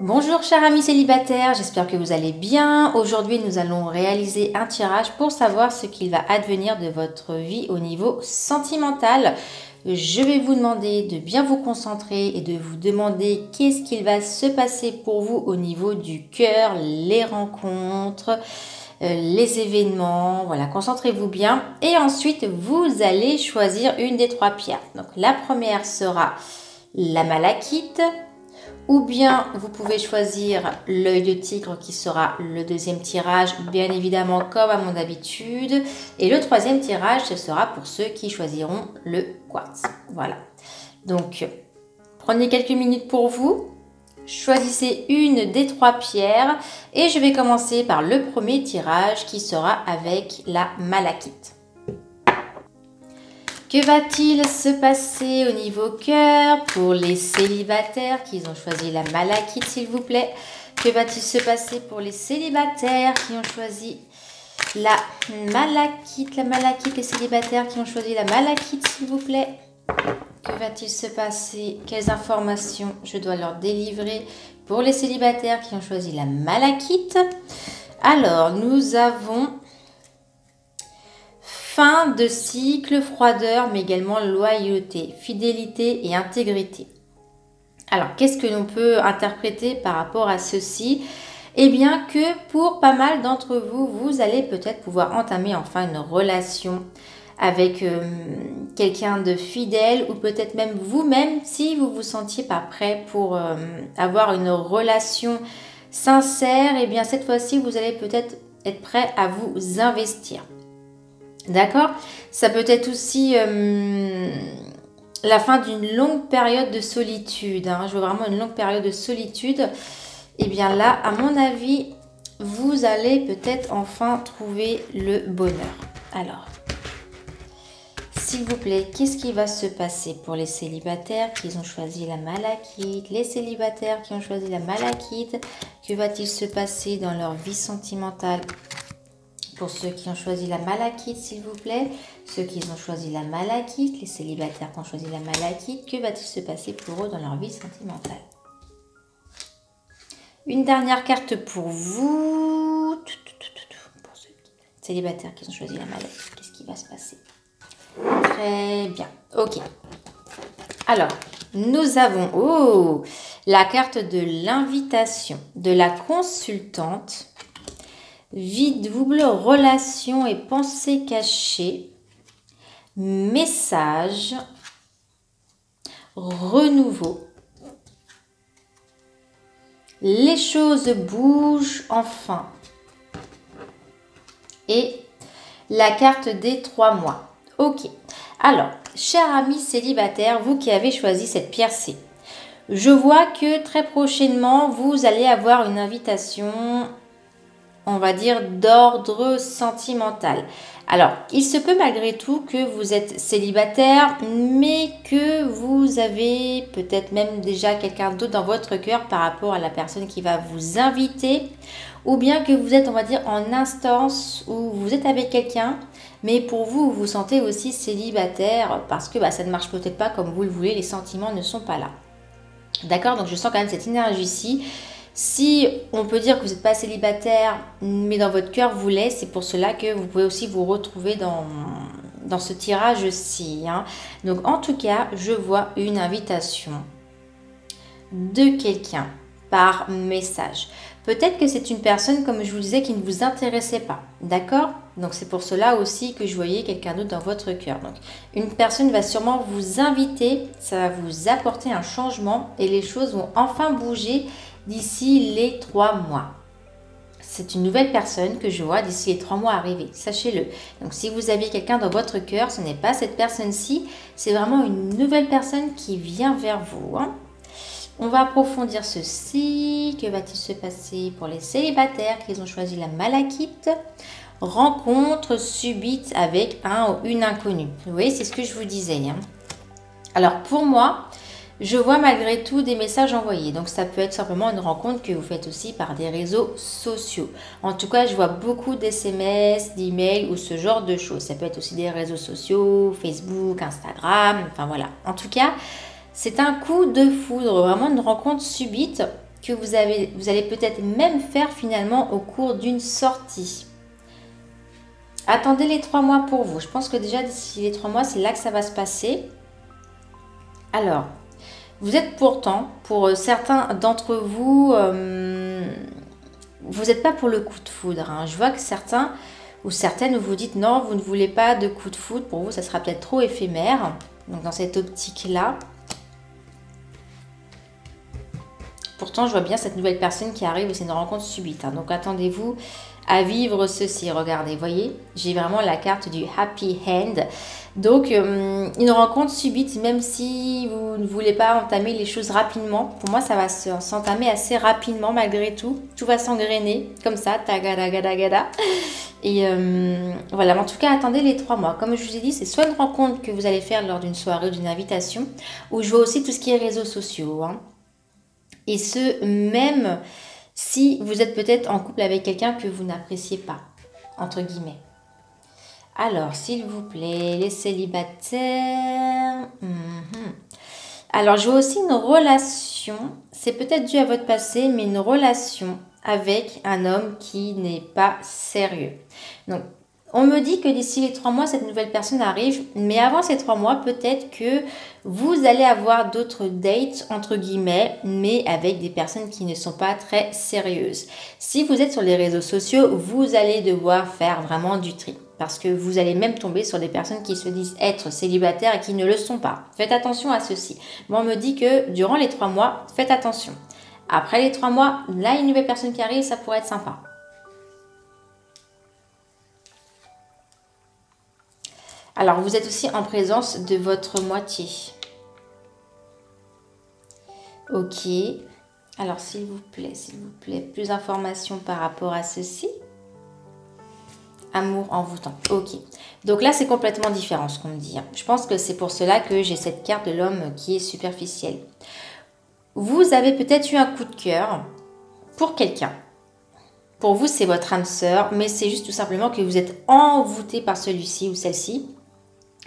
Bonjour chers amis célibataires, j'espère que vous allez bien. Aujourd'hui nous allons réaliser un tirage pour savoir ce qu'il va advenir de votre vie au niveau sentimental. Je vais vous demander de bien vous concentrer et de vous demander qu'est-ce qu'il va se passer pour vous au niveau du cœur, les rencontres, les événements. Voilà, concentrez-vous bien. Et ensuite vous allez choisir une des trois pierres. Donc la première sera la malachite. Ou bien vous pouvez choisir l'œil de tigre qui sera le deuxième tirage, bien évidemment comme à mon habitude. Et le troisième tirage, ce sera pour ceux qui choisiront le quartz. Voilà. Donc, prenez quelques minutes pour vous. Choisissez une des trois pierres. Et je vais commencer par le premier tirage qui sera avec la malachite. Que va-t-il se passer au niveau cœur pour les célibataires qui ont choisi la malachite, s'il vous plaît? Que va-t-il se passer pour les célibataires qui ont choisi la malachite, les célibataires qui ont choisi la malachite, s'il vous plaît? Que va-t-il se passer? Quelles informations je dois leur délivrer pour les célibataires qui ont choisi la malachite? Alors, nous avons fin de cycle, froideur, mais également loyauté, fidélité et intégrité. Alors, qu'est-ce que l'on peut interpréter par rapport à ceci? Eh bien que pour pas mal d'entre vous, vous allez peut-être pouvoir entamer enfin une relation avec quelqu'un de fidèle ou peut-être même vous-même si vous vous sentiez pas prêt pour avoir une relation sincère. Eh bien cette fois-ci, vous allez peut-être être prêt à vous investir. D'accord? Ça peut être aussi la fin d'une longue période de solitude. Je veux vraiment une longue période de solitude. Et bien là, à mon avis, vous allez peut-être enfin trouver le bonheur. Alors, s'il vous plaît, qu'est-ce qui va se passer pour les célibataires qui ont choisi la malachite? Les célibataires qui ont choisi la malachite, que va-t-il se passer dans leur vie sentimentale? Pour ceux qui ont choisi la malachite, s'il vous plaît, ceux qui ont choisi la malachite, les célibataires qui ont choisi la malachite, que va-t-il se passer pour eux dans leur vie sentimentale? Une dernière carte pour vous. Pour ceux célibataires qui ont choisi la malachite, qu'est-ce qui va se passer? Très bien, ok. Alors, nous avons la carte de l'invitation de la consultante. Vie double, relation et pensée cachée, message, renouveau. Les choses bougent enfin. Et la carte des 3 mois. Ok. Alors, chers amis célibataires, vous qui avez choisi cette pierre C, je vois que très prochainement, vous allez avoir une invitation, on va dire, d'ordre sentimental. Alors, il se peut malgré tout que vous êtes célibataire, mais que vous avez peut-être même déjà quelqu'un d'autre dans votre cœur par rapport à la personne qui va vous inviter, ou bien que vous êtes, on va dire, en instance où vous êtes avec quelqu'un, mais pour vous, vous vous sentez aussi célibataire parce que ça ne marche peut-être pas comme vous le voulez, les sentiments ne sont pas là. D'accord? Donc, je sens quand même cette énergie-ci. Si on peut dire que vous n'êtes pas célibataire, mais dans votre cœur vous l'êtes, c'est pour cela que vous pouvez aussi vous retrouver dans ce tirage-ci. Donc en tout cas, je vois une invitation de quelqu'un par message. Peut-être que c'est une personne, comme je vous disais, qui ne vous intéressait pas. D'accord? Donc c'est pour cela aussi que je voyais quelqu'un d'autre dans votre cœur. Donc une personne va sûrement vous inviter, ça va vous apporter un changement et les choses vont enfin bouger d'ici les 3 mois. C'est une nouvelle personne que je vois d'ici les 3 mois arrivés, sachez-le. Donc si vous aviez quelqu'un dans votre cœur, ce n'est pas cette personne-ci, c'est vraiment une nouvelle personne qui vient vers vous. On va approfondir ceci. Que va-t-il se passer pour les célibataires qui ont choisi la malachite? Rencontre subite avec un ou une inconnue. Vous voyez, c'est ce que je vous disais. Alors pour moi, je vois malgré tout des messages envoyés. Donc ça peut être simplement une rencontre que vous faites aussi par des réseaux sociaux. En tout cas, je vois beaucoup d'SMS, d'emails ou ce genre de choses. Ça peut être aussi des réseaux sociaux, Facebook, Instagram, enfin voilà. En tout cas, c'est un coup de foudre, vraiment une rencontre subite que vous allez peut-être même faire finalement au cours d'une sortie. Attendez les 3 mois pour vous. Je pense que déjà d'ici les 3 mois, c'est là que ça va se passer. Alors, vous êtes pourtant, pour certains d'entre vous, vous n'êtes pas pour le coup de foudre. Hein. Je vois que certains ou certaines vous dites non, vous ne voulez pas de coup de foudre. Pour vous, ça sera peut-être trop éphémère. Donc dans cette optique-là. Pourtant, je vois bien cette nouvelle personne qui arrive et c'est une rencontre subite. Hein. Donc attendez-vous à vivre ceci. Regardez, voyez, j'ai vraiment la carte du Happy End. Donc, une rencontre subite, même si vous ne voulez pas entamer les choses rapidement. Pour moi, ça va s'entamer assez rapidement malgré tout. Tout va s'engrainer comme ça, tagada. Et voilà, mais en tout cas, attendez les 3 mois. Comme je vous ai dit, c'est soit une rencontre que vous allez faire lors d'une soirée ou d'une invitation, ou je vois aussi tout ce qui est réseaux sociaux. Hein. Et ce, même si vous êtes peut-être en couple avec quelqu'un que vous n'appréciez pas, entre guillemets. Alors, s'il vous plaît, les célibataires. Alors, je vois aussi une relation, c'est peut-être dû à votre passé, mais une relation avec un homme qui n'est pas sérieux. Donc, on me dit que d'ici les 3 mois, cette nouvelle personne arrive, mais avant ces 3 mois, peut-être que vous allez avoir d'autres dates, entre guillemets, mais avec des personnes qui ne sont pas très sérieuses. Si vous êtes sur les réseaux sociaux, vous allez devoir faire vraiment du tri. Parce que vous allez même tomber sur des personnes qui se disent être célibataires et qui ne le sont pas. Faites attention à ceci. Moi, on me dit que durant les 3 mois, faites attention. Après les 3 mois, là, une nouvelle personne qui arrive, ça pourrait être sympa. Alors, vous êtes aussi en présence de votre moitié. Ok. Alors, s'il vous plaît, plus d'informations par rapport à ceci. Amour envoûtant. Ok. Donc là, c'est complètement différent ce qu'on me dit. Je pense que c'est pour cela que j'ai cette carte de l'homme qui est superficielle. Vous avez peut-être eu un coup de cœur pour quelqu'un. Pour vous, c'est votre âme sœur, mais c'est juste tout simplement que vous êtes envoûté par celui-ci ou celle-ci,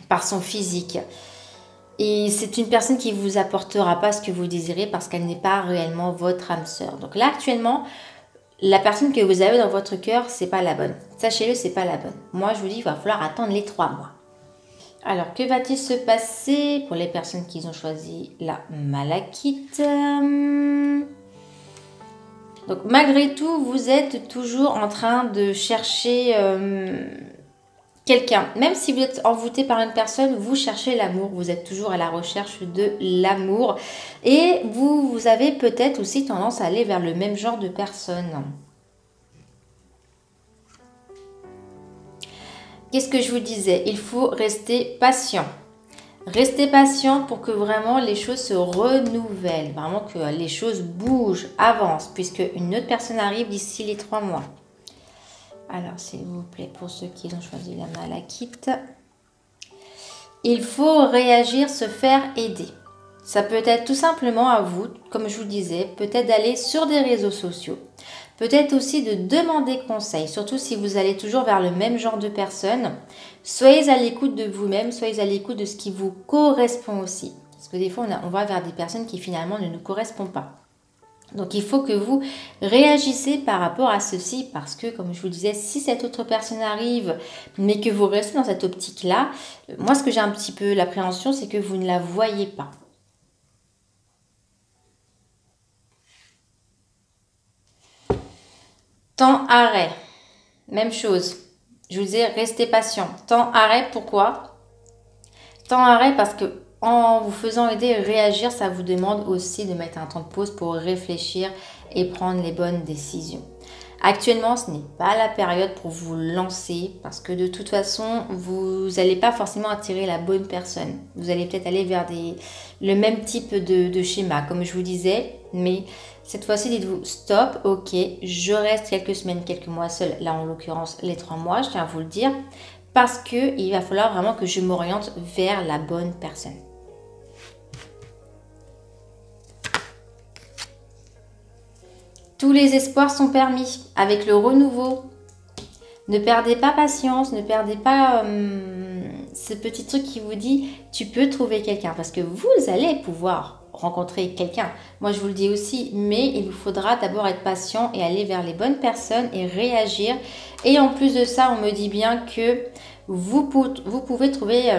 par son physique. Et c'est une personne qui ne vous apportera pas ce que vous désirez parce qu'elle n'est pas réellement votre âme sœur. Donc là, actuellement, la personne que vous avez dans votre cœur, c'est pas la bonne. Sachez-le, c'est pas la bonne. Moi, je vous dis, il va falloir attendre les 3 mois. Alors, que va-t-il se passer pour les personnes qui ont choisi la malachite? Donc, malgré tout, vous êtes toujours en train de chercher quelqu'un. Même si vous êtes envoûté par une personne, vous cherchez l'amour. Vous êtes toujours à la recherche de l'amour. Et vous avez peut-être aussi tendance à aller vers le même genre de personne. Qu'est-ce que je vous disais? Il faut rester patient. Restez patient pour que vraiment les choses se renouvellent. Vraiment que les choses bougent, avancent. Puisque une autre personne arrive d'ici les 3 mois. Alors, s'il vous plaît, pour ceux qui ont choisi la malachite, il faut réagir, se faire aider. Ça peut être tout simplement à vous, comme je vous disais, peut-être d'aller sur des réseaux sociaux, peut-être aussi de demander conseil, surtout si vous allez toujours vers le même genre de personnes. Soyez à l'écoute de vous-même, soyez à l'écoute de ce qui vous correspond aussi. Parce que des fois, on va vers des personnes qui finalement ne nous correspondent pas. Donc, il faut que vous réagissez par rapport à ceci parce que, comme je vous disais, si cette autre personne arrive, mais que vous restez dans cette optique-là, moi, ce que j'ai un petit peu l'appréhension, c'est que vous ne la voyez pas. Temps arrêt. Même chose. Je vous disais, restez patient. Temps arrêt, pourquoi? Temps arrêt parce que en vous faisant aider et réagir, ça vous demande aussi de mettre un temps de pause pour réfléchir et prendre les bonnes décisions. Actuellement, ce n'est pas la période pour vous lancer parce que de toute façon, vous n'allez pas forcément attirer la bonne personne. Vous allez peut-être aller vers le même type de schéma, comme je vous disais, mais cette fois-ci, dites-vous stop, ok, je reste quelques semaines, quelques mois seul, là en l'occurrence les 3 mois, je tiens à vous le dire, parce qu'il va falloir vraiment que je m'oriente vers la bonne personne. Tous les espoirs sont permis avec le renouveau. Ne perdez pas patience, ne perdez pas ce petit truc qui vous dit tu peux trouver quelqu'un parce que vous allez pouvoir rencontrer quelqu'un. Moi, je vous le dis aussi, mais il vous faudra d'abord être patient et aller vers les bonnes personnes et réagir. Et en plus de ça, on me dit bien que vous pouvez trouver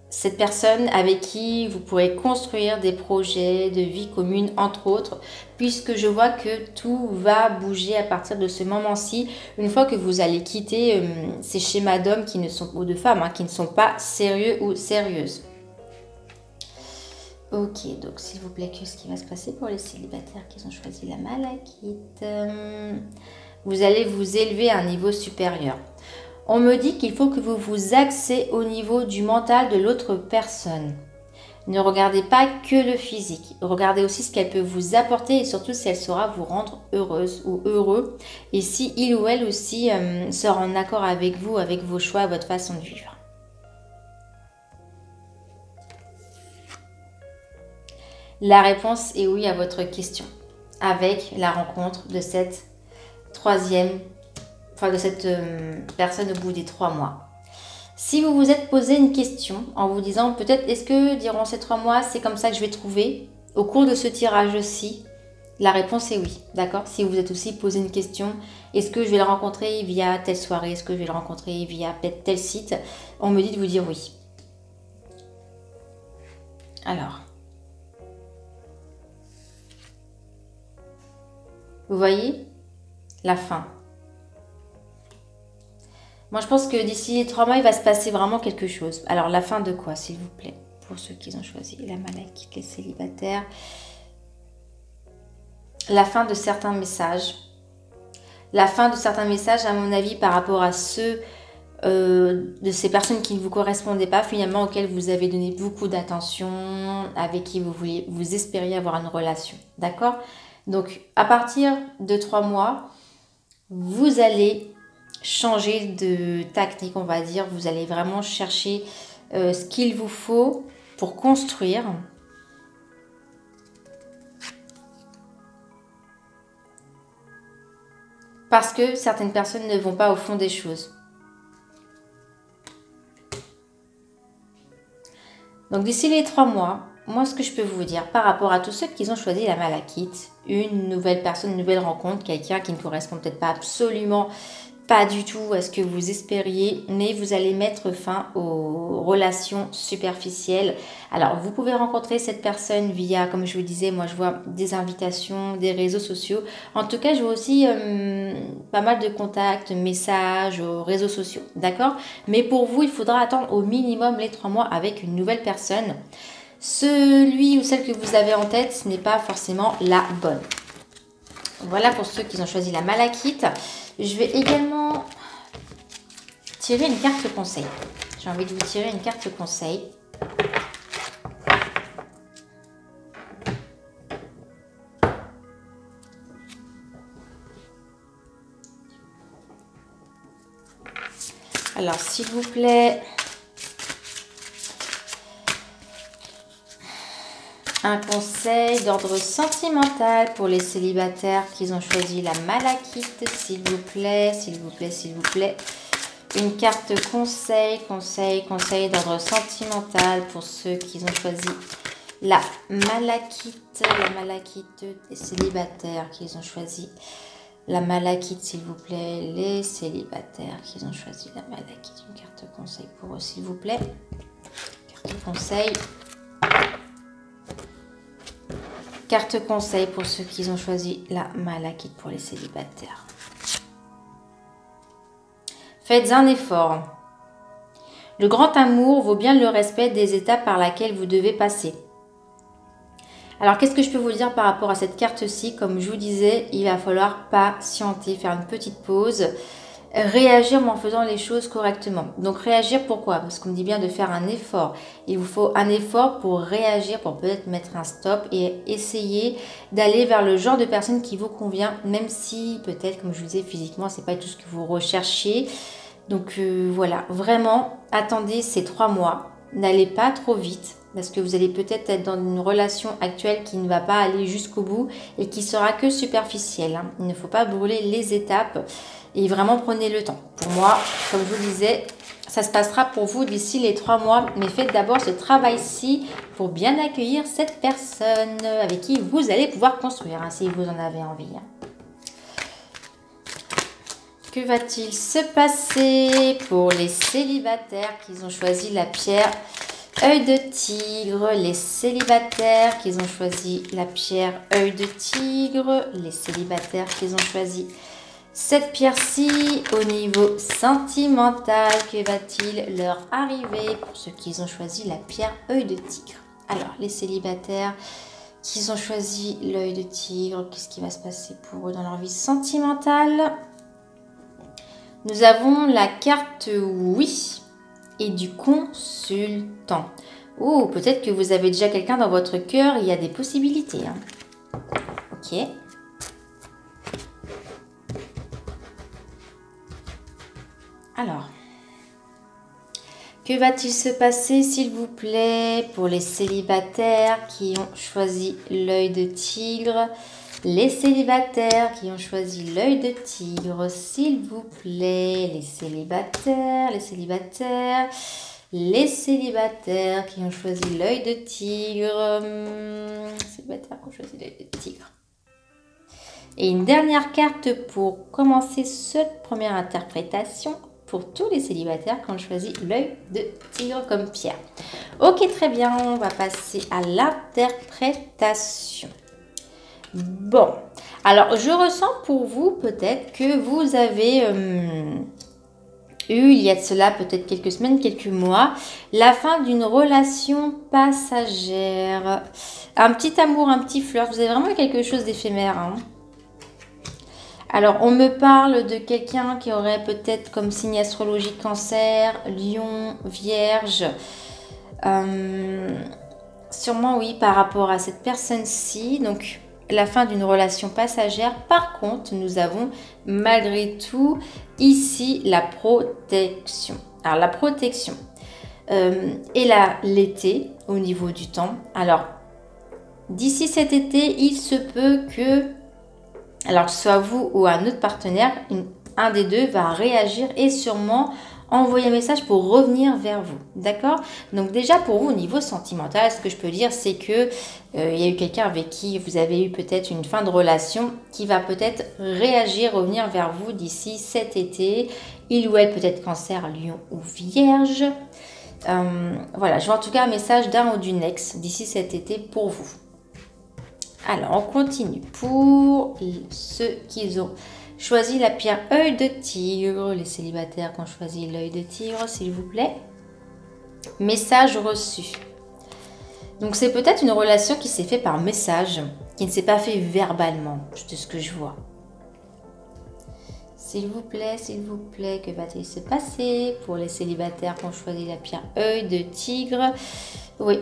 cette personne avec qui vous pourrez construire des projets de vie commune, entre autres, puisque je vois que tout va bouger à partir de ce moment-ci, une fois que vous allez quitter ces schémas d'hommes qui ne sont, ou de femmes, qui ne sont pas sérieux ou sérieuses. Ok, donc s'il vous plaît, qu'est-ce qui va se passer pour les célibataires qui ont choisi la malachite? Vous allez vous élever à un niveau supérieur. On me dit qu'il faut que vous vous axez au niveau du mental de l'autre personne. Ne regardez pas que le physique. Regardez aussi ce qu'elle peut vous apporter et surtout si elle saura vous rendre heureuse ou heureux. Et si il ou elle aussi sera en accord avec vous, avec vos choix, votre façon de vivre. La réponse est oui à votre question. Avec la rencontre de cette de cette personne au bout des 3 mois. Si vous vous êtes posé une question en vous disant peut-être est-ce que durant ces 3 mois c'est comme ça que je vais trouver au cours de ce tirage-ci, la réponse est oui, d'accord. Si vous êtes aussi posé une question, est-ce que je vais le rencontrer via telle soirée, est-ce que je vais le rencontrer via tel site, on me dit de vous dire oui. Alors, vous voyez la fin. Moi, je pense que d'ici les 3 mois, il va se passer vraiment quelque chose. Alors, la fin de quoi, s'il vous plaît? Pour ceux qui ont choisi la malachite, les célibataires. La fin de certains messages. La fin de certains messages, à mon avis, par rapport à ceux de ces personnes qui ne vous correspondaient pas, finalement, auxquelles vous avez donné beaucoup d'attention, avec qui vous espériez avoir une relation. D'accord? Donc, à partir de 3 mois, vous allez changer de tactique, on va dire. Vous allez vraiment chercher ce qu'il vous faut pour construire. Parce que certaines personnes ne vont pas au fond des choses. Donc d'ici les 3 mois, moi ce que je peux vous dire par rapport à tous ceux qui ont choisi la malachite, une nouvelle personne, une nouvelle rencontre, quelqu'un qui ne correspond peut-être pas absolument pas du tout à ce que vous espériez, mais vous allez mettre fin aux relations superficielles. Alors, vous pouvez rencontrer cette personne via, comme je vous disais, moi je vois des invitations, des réseaux sociaux. En tout cas, je vois aussi pas mal de contacts, messages aux réseaux sociaux, d'accord? Mais pour vous, il faudra attendre au minimum les 3 mois avec une nouvelle personne. Celui ou celle que vous avez en tête, ce n'est pas forcément la bonne. Voilà pour ceux qui ont choisi la malachite. Je vais également tirer une carte conseil. J'ai envie de vous tirer une carte conseil. Alors, s'il vous plaît, un conseil d'ordre sentimental pour les célibataires qui ont choisi la malachite, s'il vous plaît, s'il vous plaît, s'il vous plaît. Une carte conseil d'ordre sentimental pour ceux qui ont choisi la malachite des célibataires qui ont choisi la malachite, s'il vous plaît, les célibataires qui ont choisi la malachite. Une carte conseil pour eux, s'il vous plaît. Carte conseil. Carte conseil pour ceux qui ont choisi la malachite pour les célibataires. Faites un effort. Le grand amour vaut bien le respect des étapes par lesquelles vous devez passer. Alors, qu'est-ce que je peux vous dire par rapport à cette carte-ci? Comme je vous disais, il va falloir patienter, faire une petite pause. Réagir mais en faisant les choses correctement. Donc réagir pourquoi? Parce qu'on me dit bien de faire un effort. Il vous faut un effort pour réagir, pour peut-être mettre un stop et essayer d'aller vers le genre de personne qui vous convient, même si peut-être, comme je vous disais, physiquement, c'est pas tout ce que vous recherchez. Donc voilà, vraiment, attendez ces 3 mois. N'allez pas trop vite parce que vous allez peut-être être dans une relation actuelle qui ne va pas aller jusqu'au bout et qui sera que superficielle. Il ne faut pas brûler les étapes. Et vraiment, prenez le temps. Pour moi, comme je vous le disais, ça se passera pour vous d'ici les 3 mois. Mais faites d'abord ce travail-ci pour bien accueillir cette personne avec qui vous allez pouvoir construire, hein, si vous en avez envie. Hein. Que va-t-il se passer pour les célibataires qui ont choisi la pierre œil de tigre? Les célibataires qui ont choisi la pierre œil de tigre, les célibataires qui ont choisi cette pierre-ci au niveau sentimental, que va-t-il leur arriver pour ceux qui ont choisi la pierre œil de tigre? Alors, les célibataires qui ont choisi l'œil de tigre, qu'est-ce qui va se passer pour eux dans leur vie sentimentale? Nous avons la carte oui et du consultant. Oh, peut-être que vous avez déjà quelqu'un dans votre cœur, il y a des possibilités. Hein. Ok. Alors, que va-t-il se passer, s'il vous plaît, pour les célibataires qui ont choisi l'œil de tigre? Les célibataires qui ont choisi l'œil de tigre, s'il vous plaît. Les célibataires, les célibataires, les célibataires qui ont choisi l'œil de tigre. Célibataires qui ont choisi l'œil de tigre. Et une dernière carte pour commencer cette première interprétation pour tous les célibataires qui ont choisi l'œil de tigre comme pierre. Ok, très bien, on va passer à l'interprétation. Bon, alors je ressens pour vous peut-être que vous avez eu, il y a de cela peut-être quelques semaines, quelques mois, la fin d'une relation passagère. Un petit amour, un petit flirt, vous avez vraiment quelque chose d'éphémère. Hein. Alors, on me parle de quelqu'un qui aurait peut-être comme signe astrologique cancer, lion, vierge. Sûrement oui, par rapport à cette personne-ci. Donc, la fin d'une relation passagère. Par contre, nous avons malgré tout ici la protection. Alors, la protection. Et là, l'été, au niveau du temps. Alors, d'ici cet été, il se peut que... Alors, que ce soit vous ou un autre partenaire, un des deux va réagir et sûrement envoyer un message pour revenir vers vous. D'accord? Donc déjà, pour vous, au niveau sentimental, ce que je peux dire, c'est que il y a eu quelqu'un avec qui vous avez eu peut-être une fin de relation qui va peut-être réagir, revenir vers vous d'ici cet été. Il ou elle peut-être cancer, lion ou vierge. Voilà, je vois en tout cas un message d'un ou d'une ex d'ici cet été pour vous. Alors, on continue. Pour ceux qui ont choisi la pierre œil de tigre, les célibataires qui ont choisi l'œil de tigre, s'il vous plaît. Message reçu. Donc, c'est peut-être une relation qui s'est faite par message, qui ne s'est pas fait verbalement, de ce que je vois. S'il vous plaît, que va-t-il se passer pour les célibataires qui ont choisi la pierre œil de tigre? Oui.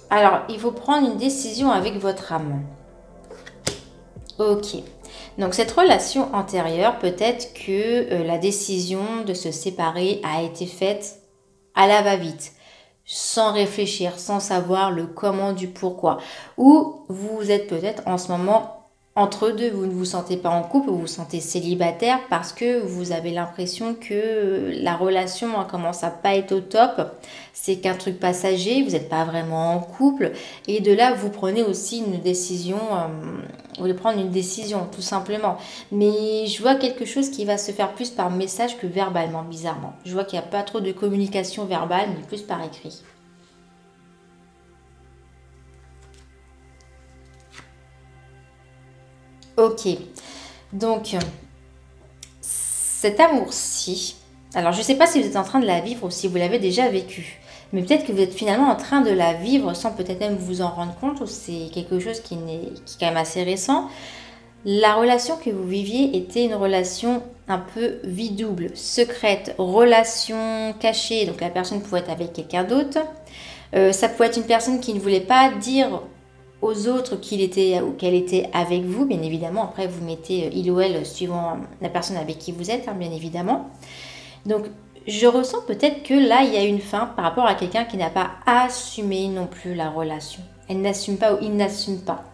Alors, il faut prendre une décision avec votre âme. Ok. Donc, cette relation antérieure, peut-être que la décision de se séparer a été faite à la va-vite, sans réfléchir, sans savoir le comment du pourquoi. Ou vous êtes peut-être en ce moment entre deux, vous ne vous sentez pas en couple, vous vous sentez célibataire parce que vous avez l'impression que la relation commence à pas être au top. C'est qu'un truc passager, vous n'êtes pas vraiment en couple. Et de là, vous prenez aussi une décision, vous voulez prendre une décision tout simplement. Mais je vois quelque chose qui va se faire plus par message que verbalement, bizarrement. Je vois qu'il n'y a pas trop de communication verbale, mais plus par écrit. Ok, donc cet amour-ci, alors je ne sais pas si vous êtes en train de la vivre ou si vous l'avez déjà vécu, mais peut-être que vous êtes finalement en train de la vivre sans peut-être même vous en rendre compte, ou c'est quelque chose qui est quand même assez récent. La relation que vous viviez était une relation un peu vie double, secrète, relation cachée, donc la personne pouvait être avec quelqu'un d'autre. Ça pouvait être une personne qui ne voulait pas dire aux autres qu'il était ou qu'elle était avec vous, bien évidemment. Après, vous mettez il ou elle suivant la personne avec qui vous êtes, hein, bien évidemment. Donc, je ressens peut-être que là, il y a une fin par rapport à quelqu'un qui n'a pas assumé non plus la relation. Elle n'assume pas ou il n'assume pas.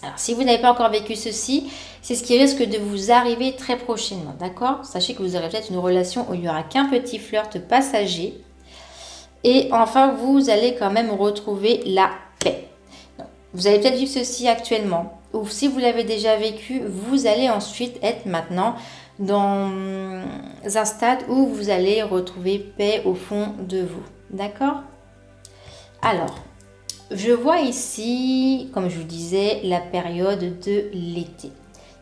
Alors, si vous n'avez pas encore vécu ceci, c'est ce qui risque de vous arriver très prochainement, d'accord? Sachez que vous aurez peut-être une relation où il n'y aura qu'un petit flirt passager. Et enfin, vous allez quand même retrouver la paix. Donc, vous avez peut-être vu ceci actuellement, ou si vous l'avez déjà vécu, vous allez ensuite être maintenant dans un stade où vous allez retrouver paix au fond de vous, d'accord? Alors, je vois ici, comme je vous disais, la période de l'été.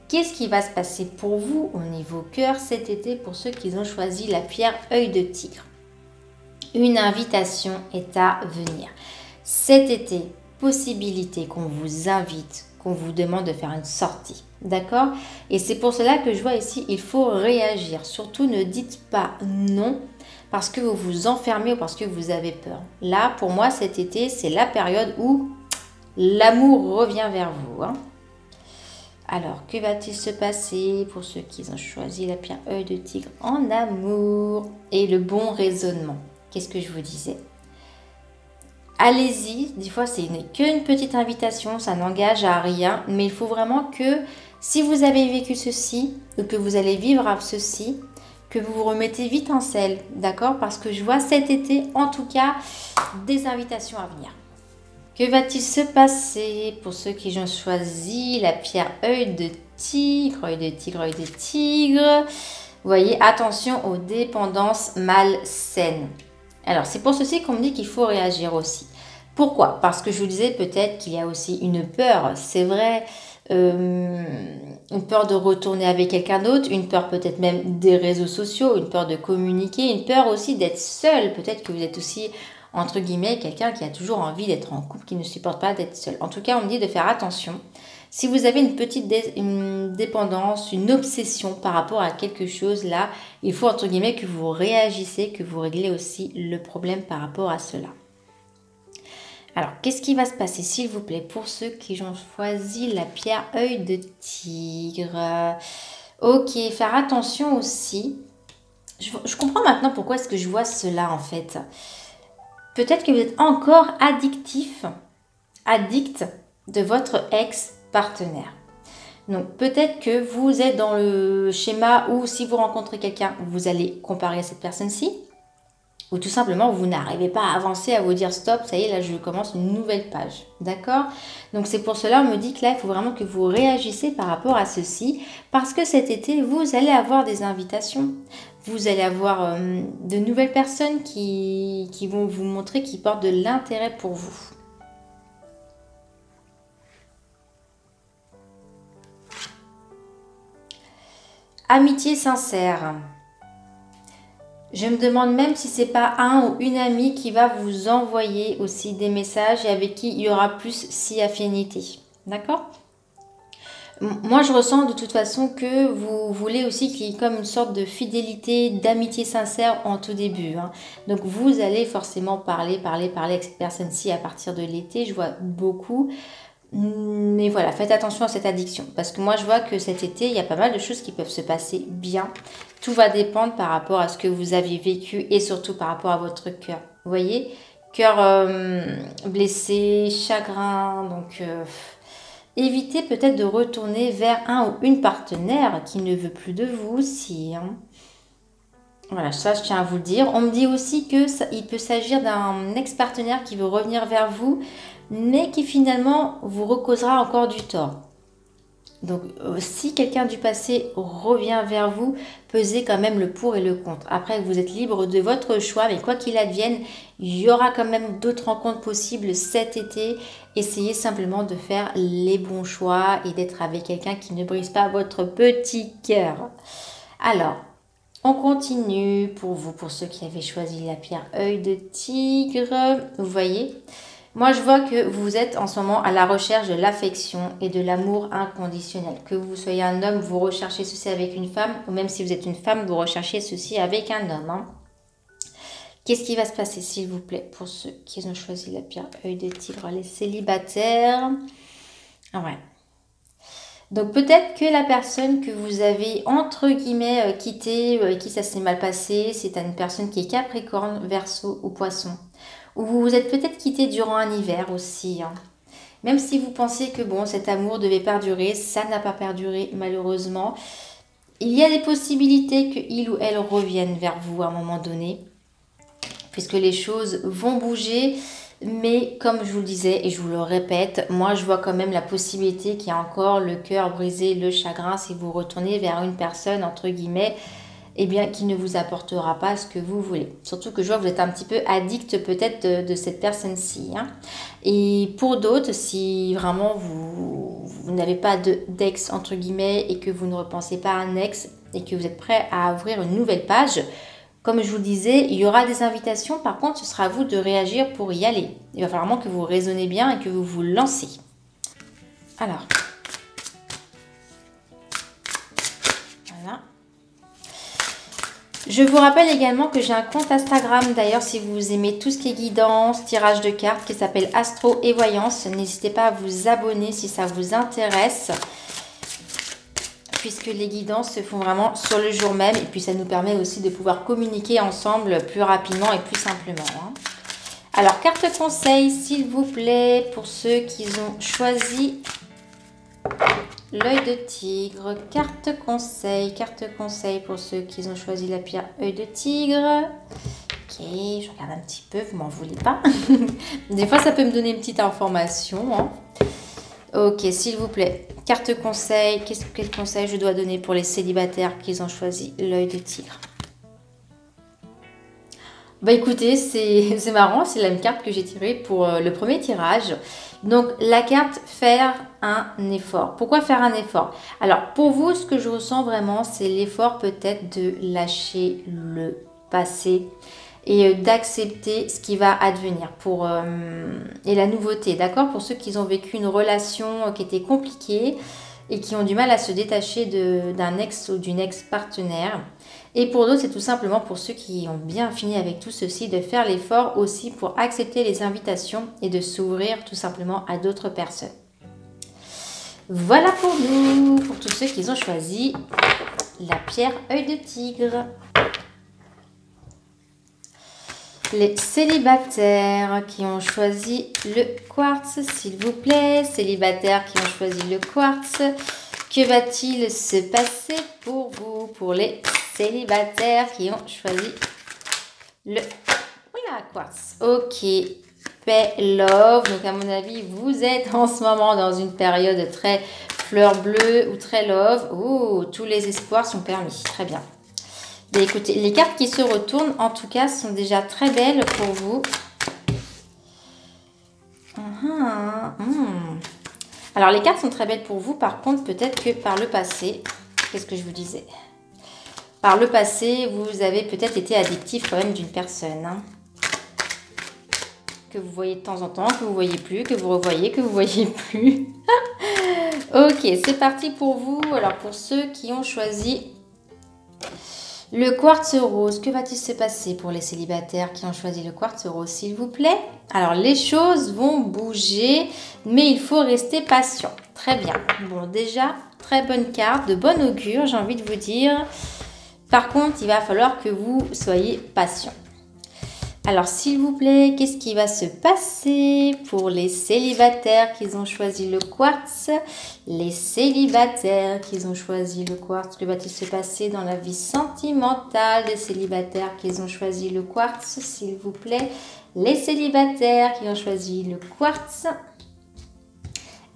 Qu'est-ce qui va se passer pour vous au niveau cœur cet été pour ceux qui ont choisi la pierre œil de tigre? Une invitation est à venir. Cet été, possibilité qu'on vous invite, qu'on vous demande de faire une sortie. D'accord? Et c'est pour cela que je vois ici, il faut réagir. Surtout, ne dites pas non parce que vous vous enfermez ou parce que vous avez peur. Là, pour moi, cet été, c'est la période où l'amour revient vers vous. Alors, que va-t-il se passer pour ceux qui ont choisi la pierre œil de tigre en amour et le bon raisonnement? Qu'est-ce que je vous disais? Allez-y, des fois ce n'est qu'une petite invitation, ça n'engage à rien, mais il faut vraiment que si vous avez vécu ceci ou que vous allez vivre ceci, que vous vous remettez vite en selle, d'accord? Parce que je vois cet été, en tout cas, des invitations à venir. Que va-t-il se passer pour ceux qui ont choisi la pierre œil de tigre, œil de tigre, œil de tigre? Vous voyez, attention aux dépendances malsaines. Alors, c'est pour ceci qu'on me dit qu'il faut réagir aussi. Pourquoi? Parce que je vous disais peut-être qu'il y a aussi une peur, c'est vrai, une peur de retourner avec quelqu'un d'autre, une peur peut-être même des réseaux sociaux, une peur de communiquer, une peur aussi d'être seul. Peut-être que vous êtes aussi, entre guillemets, quelqu'un qui a toujours envie d'être en couple, qui ne supporte pas d'être seul. En tout cas, on me dit de faire attention. Si vous avez une petite dépendance, une obsession par rapport à quelque chose, là, il faut, entre guillemets, que vous réagissez, que vous réglez aussi le problème par rapport à cela. Alors, qu'est-ce qui va se passer, s'il vous plaît, pour ceux qui ont choisi la pierre œil de tigre? Ok, faire attention aussi. Je comprends maintenant pourquoi est-ce que je vois cela, en fait. Peut-être que vous êtes encore addict de votre ex-partenaire. Donc, peut-être que vous êtes dans le schéma où si vous rencontrez quelqu'un, vous allez comparer à cette personne-ci. Ou tout simplement, vous n'arrivez pas à avancer, à vous dire stop, ça y est, là, je commence une nouvelle page. D'accord? Donc, c'est pour cela, on me dit que là, il faut vraiment que vous réagissez par rapport à ceci. Parce que cet été, vous allez avoir des invitations. Vous allez avoir de nouvelles personnes qui vont vous montrer qu'ils portent de l'intérêt pour vous. Amitié sincère. Je me demande même si c'est pas un ou une amie qui va vous envoyer aussi des messages et avec qui il y aura plus si affinité. D'accord? Moi, je ressens de toute façon que vous voulez aussi qu'il y ait comme une sorte de fidélité, d'amitié sincère en tout début. Donc, vous allez forcément parler avec cette personne-ci à partir de l'été. Je vois beaucoup. Mais voilà, faites attention à cette addiction. Parce que moi, je vois que cet été, il y a pas mal de choses qui peuvent se passer bien. Tout va dépendre par rapport à ce que vous avez vécu et surtout par rapport à votre cœur. Vous voyez? Cœur blessé, chagrin. Donc, évitez peut-être de retourner vers un ou une partenaire qui ne veut plus de vous aussi. Voilà, ça, je tiens à vous le dire. On me dit aussi qu'il peut s'agir d'un ex-partenaire qui veut revenir vers vous, mais qui finalement vous recausera encore du tort. Donc, si quelqu'un du passé revient vers vous, pesez quand même le pour et le contre. Après, vous êtes libre de votre choix, mais quoi qu'il advienne, il y aura quand même d'autres rencontres possibles cet été. Essayez simplement de faire les bons choix et d'être avec quelqu'un qui ne brise pas votre petit cœur. Alors, on continue pour vous, pour ceux qui avaient choisi la pierre œil de tigre. Vous voyez ? Moi, je vois que vous êtes en ce moment à la recherche de l'affection et de l'amour inconditionnel. Que vous soyez un homme, vous recherchez ceci avec une femme, ou même si vous êtes une femme, vous recherchez ceci avec un homme. Qu'est-ce qui va se passer, s'il vous plaît, pour ceux qui ont choisi la pierre œil de tigre, les célibataires? Ouais. Donc, peut-être que la personne que vous avez, entre guillemets, quittée, avec qui ça s'est mal passé, c'est une personne qui est Capricorne, Verseau ou Poisson. Ou vous vous êtes peut-être quitté durant un hiver aussi. Même si vous pensiez que bon, cet amour devait perdurer, ça n'a pas perduré malheureusement. Il y a des possibilités qu'il ou elle revienne vers vous à un moment donné, puisque les choses vont bouger. Mais comme je vous le disais et je vous le répète, moi je vois quand même la possibilité qu'il y a encore le cœur brisé, le chagrin, si vous retournez vers une personne, entre guillemets, eh bien, qui ne vous apportera pas ce que vous voulez. Surtout que je vois que vous êtes un petit peu addict peut-être de cette personne-ci. Hein. Et pour d'autres, si vraiment vous n'avez pas d'ex, entre guillemets, et que vous ne repensez pas à un ex, et que vous êtes prêt à ouvrir une nouvelle page, comme je vous le disais, il y aura des invitations. Par contre, ce sera à vous de réagir pour y aller. Il va falloir vraiment que vous raisonnez bien et que vous vous lancez. Alors, voilà. Je vous rappelle également que j'ai un compte Instagram. D'ailleurs, si vous aimez tout ce qui est guidance, tirage de cartes, qui s'appelle Astro et Voyance, n'hésitez pas à vous abonner si ça vous intéresse, puisque les guidances se font vraiment sur le jour même et puis ça nous permet aussi de pouvoir communiquer ensemble plus rapidement et plus simplement. Hein. Alors, carte conseil, s'il vous plaît, pour ceux qui ont choisi l'œil de tigre. Carte conseil pour ceux qui ont choisi la pierre œil de tigre. Ok, je regarde un petit peu, vous m'en voulez pas. Des fois, ça peut me donner une petite information. Hein. Ok, s'il vous plaît, carte conseil. Quel conseil je dois donner pour les célibataires qui ont choisi l'œil de tigre? Bah écoutez, c'est marrant, c'est la même carte que j'ai tirée pour le premier tirage. Donc la carte faire un effort. Pourquoi faire un effort? Alors pour vous, ce que je ressens vraiment, c'est l'effort peut-être de lâcher le passé et d'accepter ce qui va advenir et la nouveauté, d'accord? Pour ceux qui ont vécu une relation qui était compliquée et qui ont du mal à se détacher d'un ex ou d'une ex-partenaire. Et pour d'autres, c'est tout simplement pour ceux qui ont bien fini avec tout ceci, de faire l'effort aussi pour accepter les invitations et de s'ouvrir tout simplement à d'autres personnes. Voilà pour nous, pour tous ceux qui ont choisi la pierre œil de tigre. Les célibataires qui ont choisi le quartz, s'il vous plaît. Célibataires qui ont choisi le quartz. Que va-t-il se passer pour vous, pour les célibataires qui ont choisi le quartz? Ok, paix, love. Donc à mon avis, vous êtes en ce moment dans une période très fleur bleue ou très love. Oh, tous les espoirs sont permis. Très bien. Bien, écoutez, les cartes qui se retournent, en tout cas, sont déjà très belles pour vous. Alors, les cartes sont très belles pour vous. Par contre, peut-être que par le passé, qu'est-ce que je vous disais? Par le passé, vous avez peut-être été addictif quand même d'une personne. Hein, que vous voyez de temps en temps, que vous ne voyez plus, que vous revoyez, que vous ne voyez plus. Ok, c'est parti pour vous. Alors, pour ceux qui ont choisi le quartz rose, que va-t-il se passer pour les célibataires qui ont choisi le quartz rose, s'il vous plaît? Alors, les choses vont bouger, mais il faut rester patient. Très bien. Bon, déjà, très bonne carte, de bon augure, j'ai envie de vous dire. Par contre, il va falloir que vous soyez patient. Alors, s'il vous plaît, qu'est-ce qui va se passer pour les célibataires qui ont choisi le quartz? Les célibataires qui ont choisi le quartz, que va-t-il se passer dans la vie sentimentale des célibataires qui ont choisi le quartz, s'il vous plaît? Les célibataires qui ont choisi le quartz.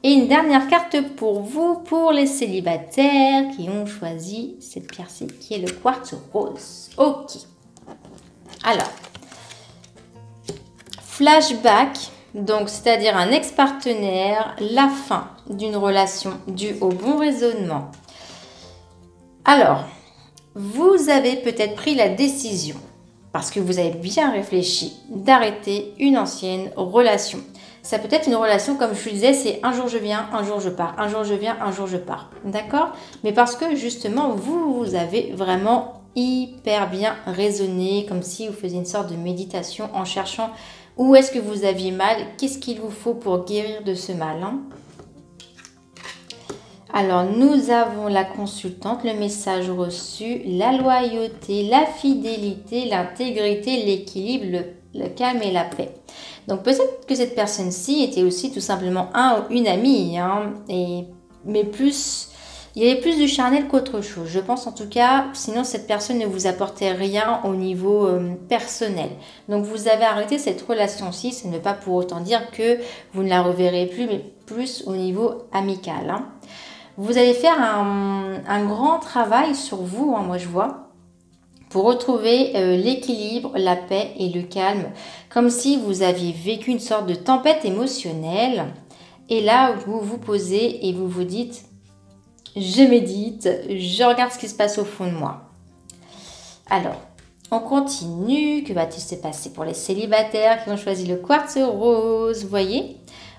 Et une dernière carte pour vous, pour les célibataires qui ont choisi cette pierre-ci qui est le quartz rose. Ok. Alors. Flashback, donc c'est-à-dire un ex-partenaire, la fin d'une relation due au bon raisonnement. Alors, vous avez peut-être pris la décision, parce que vous avez bien réfléchi, d'arrêter une ancienne relation. Ça peut être une relation, comme je vous disais, c'est un jour je viens, un jour je pars, un jour je viens, un jour je pars. D'accord? Mais parce que justement, vous avez vraiment hyper bien raisonné, comme si vous faisiez une sorte de méditation en cherchant où est-ce que vous aviez mal, qu'est-ce qu'il vous faut pour guérir de ce mal. Hein? Alors, nous avons la consultante, le message reçu, la loyauté, la fidélité, l'intégrité, l'équilibre, le le calme et la paix. Donc peut-être que cette personne-ci était aussi tout simplement un ou une amie, hein, mais plus, il y avait plus du charnel qu'autre chose. Je pense en tout cas, sinon cette personne ne vous apportait rien au niveau personnel. Donc vous avez arrêté cette relation-ci, ce ne veut pas pour autant dire que vous ne la reverrez plus, mais plus au niveau amical. Hein. Vous allez faire un grand travail sur vous, hein, moi je vois, pour retrouver l'équilibre, la paix et le calme, comme si vous aviez vécu une sorte de tempête émotionnelle. Et là, vous vous posez et vous vous dites, je médite, je regarde ce qui se passe au fond de moi. Alors, on continue. Que va-t-il se passer pour les célibataires qui ont choisi le quartz rose? Vous voyez?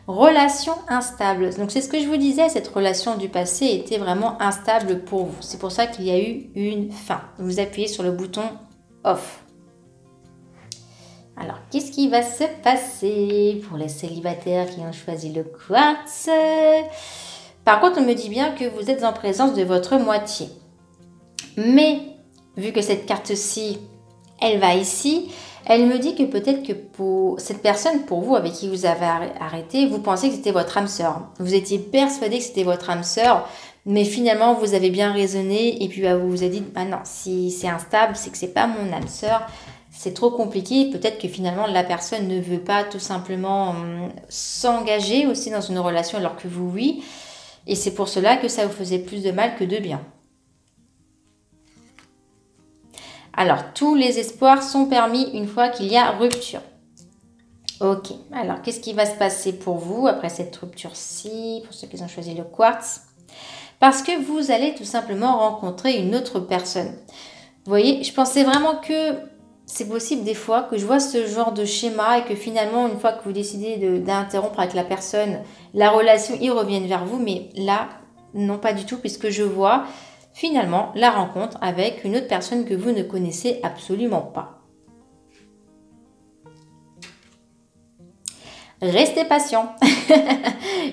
Relation instable. Donc, c'est ce que je vous disais, cette relation du passé était vraiment instable pour vous. C'est pour ça qu'il y a eu une fin. Vous appuyez sur le bouton off. Alors, qu'est-ce qui va se passer pour les célibataires qui ont choisi le quartz? Par contre, on me dit bien que vous êtes en présence de votre moitié. Mais, vu que cette carte-ci, elle va ici, elle me dit que peut-être que pour cette personne, pour vous, avec qui vous avez arrêté, vous pensez que c'était votre âme sœur. Vous étiez persuadé que c'était votre âme sœur, mais finalement, vous avez bien raisonné et puis vous vous êtes dit, bah non, si c'est instable, c'est que c'est pas mon âme sœur, c'est trop compliqué. Peut-être que finalement, la personne ne veut pas tout simplement s'engager aussi dans une relation alors que vous, oui. Et c'est pour cela que ça vous faisait plus de mal que de bien. Alors, tous les espoirs sont permis une fois qu'il y a rupture. Ok, alors qu'est-ce qui va se passer pour vous après cette rupture-ci, pour ceux qui ont choisi le quartz? Parce que vous allez tout simplement rencontrer une autre personne. Vous voyez, je pensais vraiment que c'est possible des fois que je vois ce genre de schéma et que finalement, une fois que vous décidez d'interrompre avec la personne, la relation, ils reviennent vers vous. Mais là, non pas du tout, puisque je vois finalement la rencontre avec une autre personne que vous ne connaissez absolument pas. Restez patient.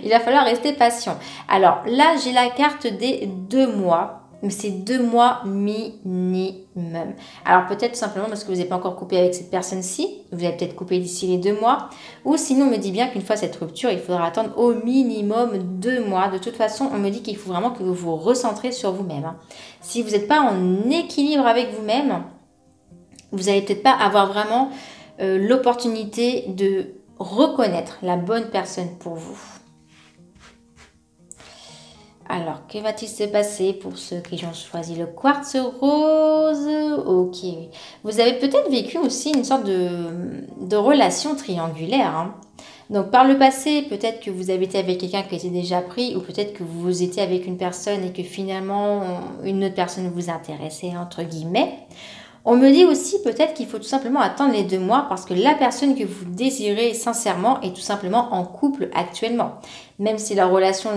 Il va falloir rester patient. Alors là, j'ai la carte des 2 mois. Mais c'est 2 mois minimum. Alors peut-être tout simplement parce que vous n'avez pas encore coupé avec cette personne-ci. Vous allez peut-être couper d'ici les 2 mois. Ou sinon, on me dit bien qu'une fois cette rupture, il faudra attendre au minimum 2 mois. De toute façon, on me dit qu'il faut vraiment que vous vous recentrez sur vous-même. Hein. Si vous n'êtes pas en équilibre avec vous-même, vous n'allez peut-être pas avoir vraiment l'opportunité de reconnaître la bonne personne pour vous. Alors, que va-t-il se passer pour ceux qui ont choisi le quartz rose? Ok, vous avez peut-être vécu aussi une sorte de relation triangulaire. Hein. Donc, par le passé, peut-être que vous avez été avec quelqu'un qui était déjà pris ou peut-être que vous étiez avec une personne et que finalement, une autre personne vous intéressait, entre guillemets. On me dit aussi peut-être qu'il faut tout simplement attendre les 2 mois parce que la personne que vous désirez sincèrement est tout simplement en couple actuellement. Même si la relation,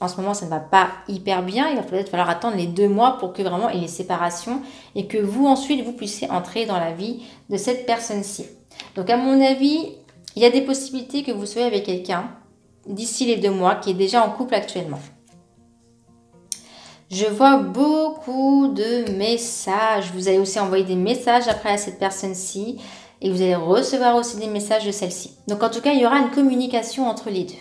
en ce moment, ça ne va pas hyper bien, il va peut-être falloir attendre les 2 mois pour que vraiment il y ait séparation et que vous, ensuite, vous puissiez entrer dans la vie de cette personne-ci. Donc, à mon avis, il y a des possibilités que vous soyez avec quelqu'un d'ici les 2 mois qui est déjà en couple actuellement. Je vois beaucoup de messages. Vous allez aussi envoyer des messages après à cette personne-ci. Et vous allez recevoir aussi des messages de celle-ci. Donc en tout cas, il y aura une communication entre les deux.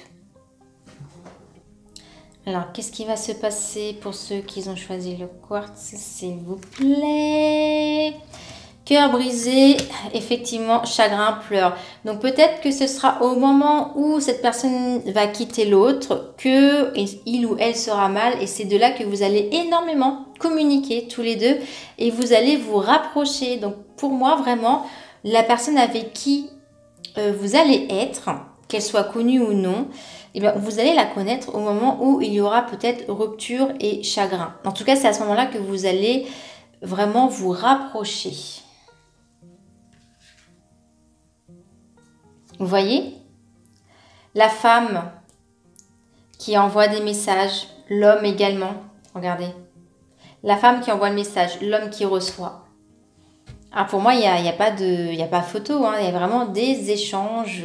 Alors, qu'est-ce qui va se passer pour ceux qui ont choisi le quartz, s'il vous plaît? Cœur brisé, effectivement, chagrin, pleurs. Donc peut-être que ce sera au moment où cette personne va quitter l'autre que il ou elle sera mal. Et c'est de là que vous allez énormément communiquer tous les deux et vous allez vous rapprocher. Donc pour moi, vraiment, la personne avec qui vous allez être, qu'elle soit connue ou non, eh bien, vous allez la connaître au moment où il y aura peut-être rupture et chagrin. En tout cas, c'est à ce moment-là que vous allez vraiment vous rapprocher. Vous voyez? La femme qui envoie des messages, l'homme également. Regardez. La femme qui envoie le message, l'homme qui reçoit. Alors pour moi, il n'y a pas photo. Hein, il y a vraiment des échanges.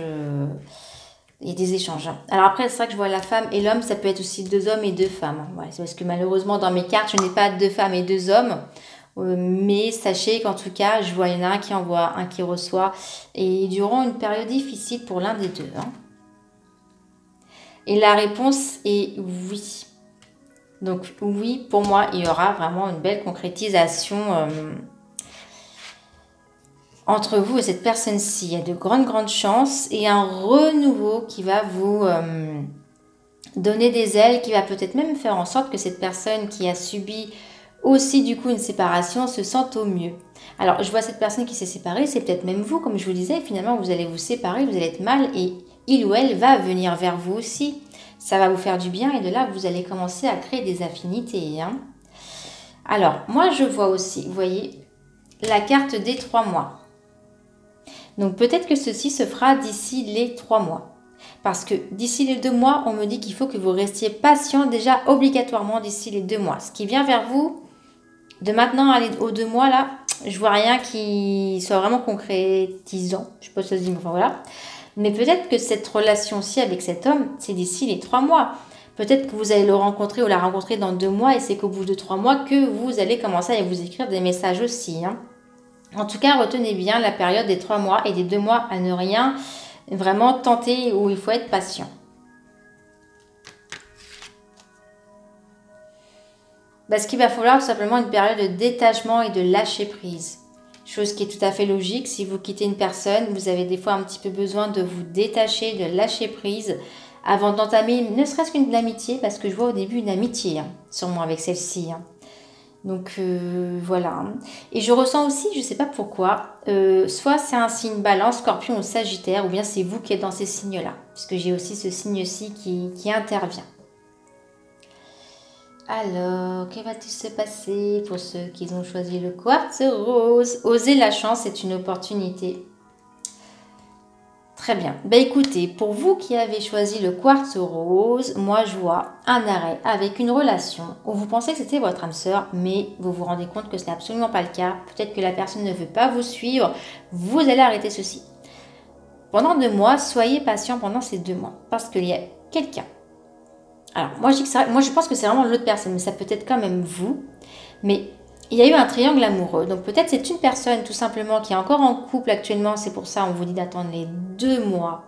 Il y a des échanges. Hein. Alors après, c'est vrai que je vois la femme et l'homme, ça peut être aussi 2 hommes et 2 femmes. Hein. Ouais, c'est parce que malheureusement, dans mes cartes, je n'ai pas 2 femmes et 2 hommes. Mais sachez qu'en tout cas, je vois il y en a un qui envoie, un qui reçoit. Et durant une période difficile pour l'un des deux. Hein. Et la réponse est oui. Donc oui, pour moi, il y aura vraiment une belle concrétisation entre vous et cette personne-ci. Il y a de grandes chances et un renouveau qui va vous donner des ailes, qui va peut-être même faire en sorte que cette personne qui a subi aussi du coup une séparation se sente au mieux. Alors je vois cette personne qui s'est séparée, c'est peut-être même vous, comme je vous disais, finalement vous allez vous séparer, vous allez être mal et il ou elle va venir vers vous aussi. Ça va vous faire du bien et de là vous allez commencer à créer des affinités. Hein. Alors moi je vois aussi, vous voyez, la carte des 3 mois. Donc peut-être que ceci se fera d'ici les 3 mois. Parce que d'ici les 2 mois, on me dit qu'il faut que vous restiez patient déjà obligatoirement d'ici les 2 mois. Ce qui vient vers vous, de maintenant aller aux 2 mois là, je vois rien qui soit vraiment concrétisant. Je sais pas si ça se dit, mais enfin voilà. Mais peut-être que cette relation-ci avec cet homme, c'est d'ici les 3 mois. Peut-être que vous allez le rencontrer ou la rencontrer dans 2 mois et c'est qu'au bout de 3 mois que vous allez commencer à vous écrire des messages aussi. Hein. En tout cas, retenez bien la période des 3 mois et des 2 mois à ne rien vraiment tenter où il faut être patient. Parce qu'il va falloir tout simplement une période de détachement et de lâcher prise. Chose qui est tout à fait logique. Si vous quittez une personne, vous avez des fois un petit peu besoin de vous détacher, de lâcher prise avant d'entamer ne serait-ce qu'une amitié. Parce que je vois au début une amitié, hein, sûrement avec celle-ci. Hein. Donc voilà. Et je ressens aussi, je ne sais pas pourquoi, soit c'est un signe balance, scorpion ou sagittaire, ou bien c'est vous qui êtes dans ces signes-là. Puisque j'ai aussi ce signe-ci qui intervient. Alors, que va-t-il se passer pour ceux qui ont choisi le quartz rose? Oser la chance, c'est une opportunité. Très bien. Ben écoutez, pour vous qui avez choisi le quartz rose, moi je vois un arrêt avec une relation où vous pensez que c'était votre âme sœur, mais vous vous rendez compte que ce n'est absolument pas le cas. Peut-être que la personne ne veut pas vous suivre. Vous allez arrêter ceci. Pendant 2 mois, soyez patient pendant ces 2 mois parce qu'il y a quelqu'un. Alors, moi je pense que c'est vraiment l'autre personne, mais ça peut être quand même vous. Mais il y a eu un triangle amoureux. Donc peut-être c'est une personne tout simplement qui est encore en couple actuellement. C'est pour ça on vous dit d'attendre les 2 mois.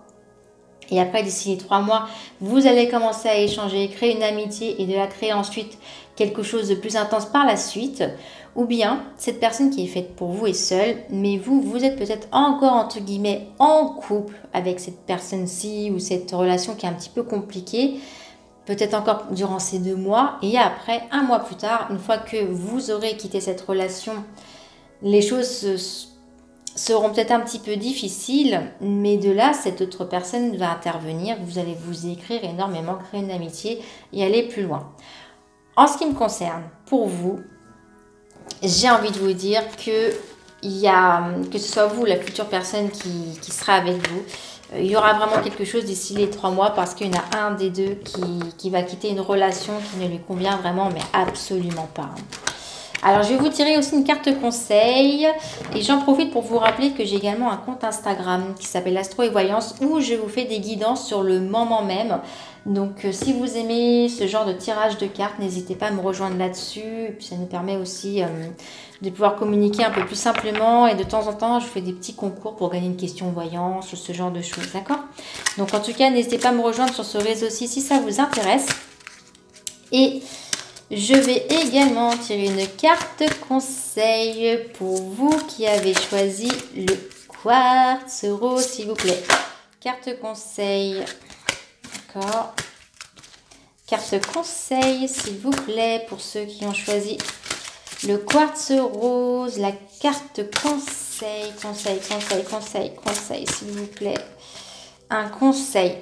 Et après, d'ici les 3 mois, vous allez commencer à échanger, créer une amitié et de la créer ensuite quelque chose de plus intense par la suite. Ou bien, cette personne qui est faite pour vous est seule, mais vous êtes peut-être encore, entre guillemets, en couple avec cette personne-ci ou cette relation qui est un petit peu compliquée. Peut-être encore durant ces 2 mois. Et après, 1 mois plus tard, une fois que vous aurez quitté cette relation, les choses seront peut-être un petit peu difficiles. Mais de là, cette autre personne va intervenir. Vous allez vous écrire énormément, créer une amitié et aller plus loin. En ce qui me concerne, pour vous, j'ai envie de vous dire que ce soit vous, la future personne qui sera avec vous, il y aura vraiment quelque chose d'ici les 3 mois parce qu'il y en a un des deux qui va quitter une relation qui ne lui convient vraiment, mais absolument pas. Alors, je vais vous tirer aussi une carte conseil et j'en profite pour vous rappeler que j'ai également un compte Instagram qui s'appelle Astro et Voyance où je vous fais des guidances sur le moment même. Donc, si vous aimez ce genre de tirage de cartes, n'hésitez pas à me rejoindre là-dessus. Et puis, ça nous permet aussi de pouvoir communiquer un peu plus simplement. Et de temps en temps, je fais des petits concours pour gagner une question voyance ou ce genre de choses, d'accord? Donc, en tout cas, n'hésitez pas à me rejoindre sur ce réseau-ci si ça vous intéresse. Et je vais également tirer une carte conseil pour vous qui avez choisi le quartz rose, s'il vous plaît. Carte conseil. D'accord. Carte conseil, s'il vous plaît, pour ceux qui ont choisi le quartz rose. La carte conseil, s'il vous plaît. Un conseil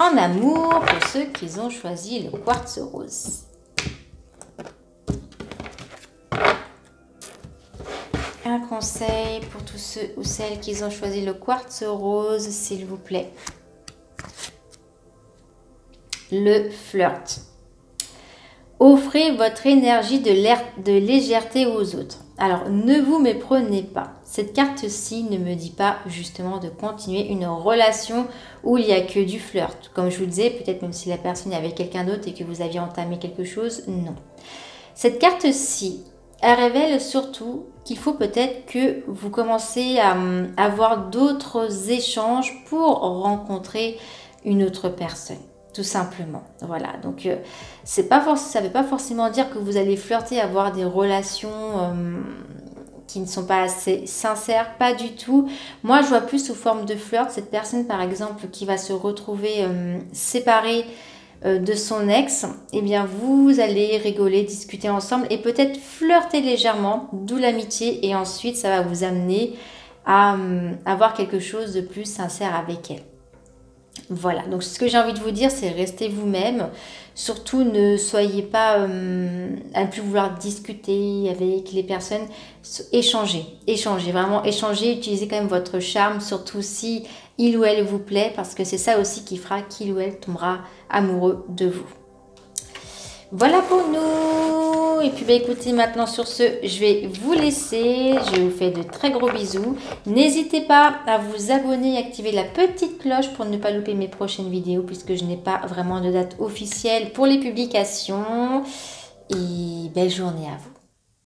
en amour pour ceux qui ont choisi le quartz rose. Un conseil pour tous ceux ou celles qui ont choisi le quartz rose, s'il vous plaît. Le flirt. Offrez votre énergie de légèreté aux autres. Alors, ne vous méprenez pas. Cette carte-ci ne me dit pas justement de continuer une relation où il n'y a que du flirt. Comme je vous le disais, peut-être même si la personne est avec quelqu'un d'autre et que vous aviez entamé quelque chose, non. Cette carte-ci, elle révèle surtout qu'il faut peut-être que vous commencez à avoir d'autres échanges pour rencontrer une autre personne, tout simplement. Voilà, donc ça ne veut pas forcément dire que vous allez flirter, avoir des relations qui ne sont pas assez sincères, pas du tout. Moi, je vois plus sous forme de flirt, cette personne par exemple qui va se retrouver séparée de son ex, eh bien vous allez rigoler, discuter ensemble et peut-être flirter légèrement, d'où l'amitié, et ensuite ça va vous amener à avoir quelque chose de plus sincère avec elle. Voilà, donc ce que j'ai envie de vous dire, c'est restez vous-même. Surtout ne soyez pas à ne plus vouloir discuter avec les personnes. Échangez, vraiment échangez, utilisez quand même votre charme, surtout si il ou elle vous plaît, parce que c'est ça aussi qui fera qu'il ou elle tombera amoureux de vous. Voilà pour nous. Et puis écoutez, maintenant sur ce, je vais vous laisser. Je vous fais de très gros bisous. N'hésitez pas à vous abonner et activer la petite cloche pour ne pas louper mes prochaines vidéos, puisque je n'ai pas vraiment de date officielle pour les publications. Et belle journée à vous.